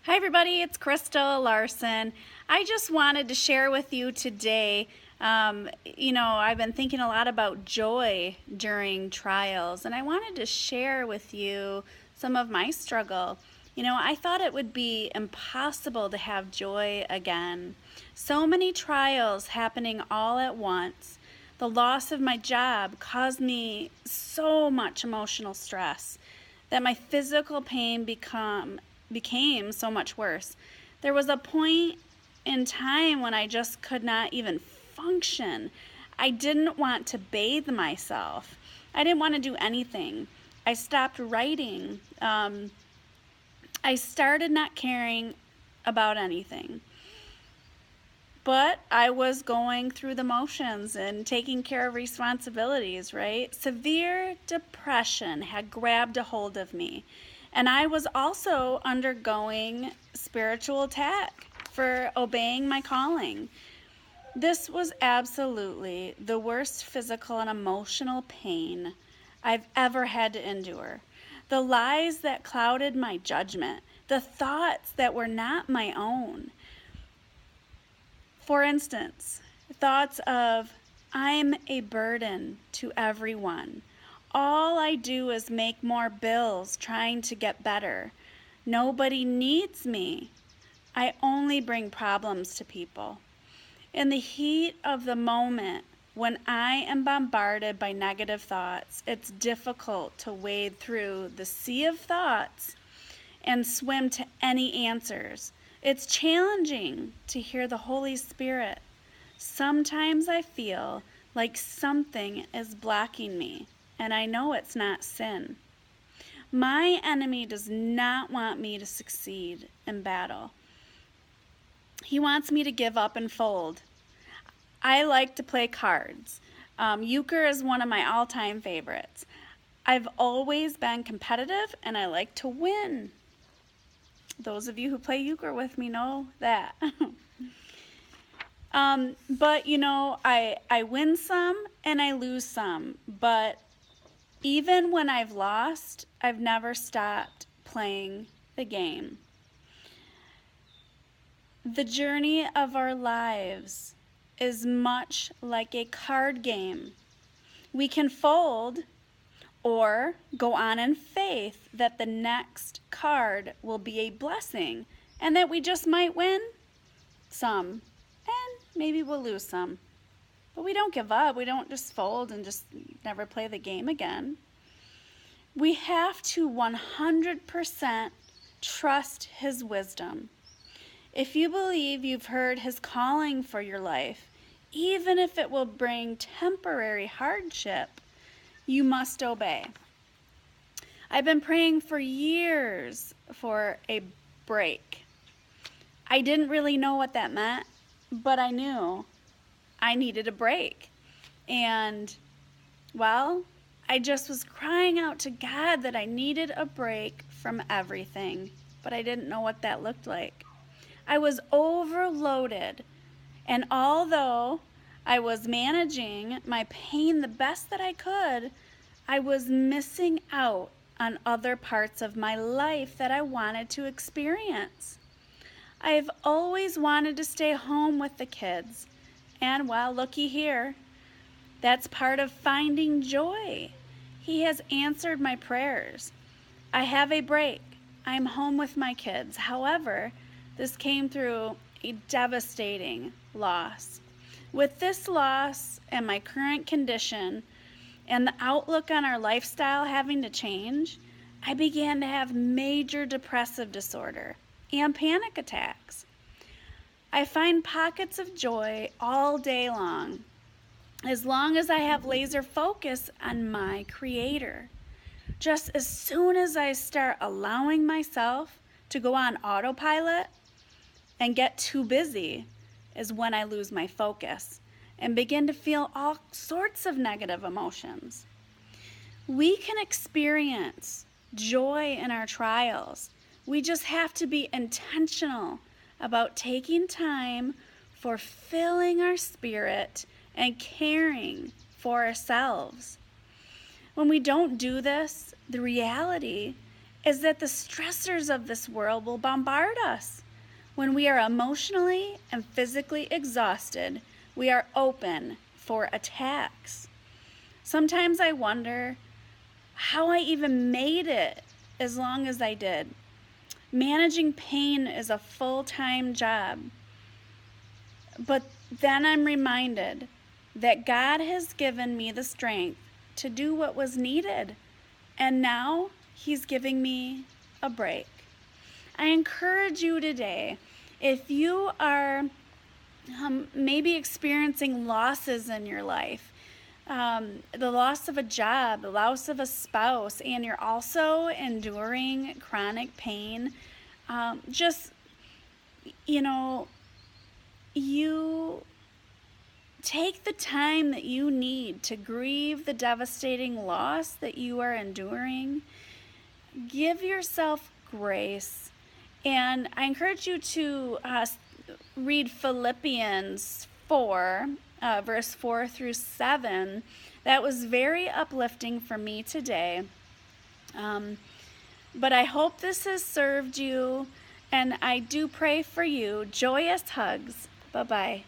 Hi, everybody. It's Crystal Larson. I just wanted to share with you today. I've been thinking a lot about joy during trials, and I wanted to share with you some of my struggle. I thought it would be impossible to have joy again. So many trials happening all at once. The loss of my job caused me so much emotional stress that my physical pain became so much worse. There was a point in time when I just could not even function. I didn't want to bathe myself. I didn't want to do anything. I stopped writing. I started not caring about anything. But I was going through the motions and taking care of responsibilities, right? Severe depression had grabbed a hold of me. And I was also undergoing spiritual attack for obeying my calling. This was absolutely the worst physical and emotional pain I've ever had to endure. The lies that clouded my judgment, the thoughts that were not my own. For instance, thoughts of, I'm a burden to everyone. All I do is make more bills trying to get better. Nobody needs me. I only bring problems to people. In the heat of the moment, when I am bombarded by negative thoughts, it's difficult to wade through the sea of thoughts and swim to any answers. It's challenging to hear the Holy Spirit. Sometimes I feel like something is blocking me, and I know it's not sin. My enemy does not want me to succeed in battle. He wants me to give up and fold. I like to play cards. Euchre is one of my all-time favorites. I've always been competitive, and I like to win. Those of you who play euchre with me know that. But I win some and I lose some. But even when I've lost, I've never stopped playing the game. The journey of our lives is much like a card game. We can fold or go on in faith that the next card will be a blessing and that we just might win some and maybe we'll lose some. But we don't give up. We don't just fold and just never play the game again. We have to 100% trust His wisdom. If you believe you've heard His calling for your life, even if it will bring temporary hardship, you must obey. I've been praying for years for a break. I didn't really know what that meant, but I knew I needed a break. And, I just was crying out to God that I needed a break from everything, but I didn't know what that looked like. I was overloaded, and although I was managing my pain the best that I could, I was missing out on other parts of my life that I wanted to experience. I've always wanted to stay home with the kids, and looky here. That's part of finding joy. He has answered my prayers. I have a break. I'm home with my kids. However, this came through a devastating loss. With this loss and my current condition and the outlook on our lifestyle having to change, I began to have major depressive disorder and panic attacks. I find pockets of joy all day long as I have laser focus on my Creator. Just as soon as I start allowing myself to go on autopilot and get too busy is when I lose my focus and begin to feel all sorts of negative emotions. We can experience joy in our trials. We just have to be intentional about taking time for filling our spirit and caring for ourselves. When we don't do this, the reality is that the stressors of this world will bombard us. When we are emotionally and physically exhausted, we are open for attacks. Sometimes I wonder how I even made it as long as I did. Managing pain is a full-time job. But then I'm reminded that God has given me the strength to do what was needed. And now He's giving me a break. I encourage you today, if you are maybe experiencing losses in your life, the loss of a job, the loss of a spouse, and you're also enduring chronic pain, you take the time that you need to grieve the devastating loss that you are enduring. Give yourself grace. And I encourage you to read Philippians 4, verse 4 through 7. That was very uplifting for me today. But I hope this has served you, and I do pray for you. Joyous hugs. Bye-bye.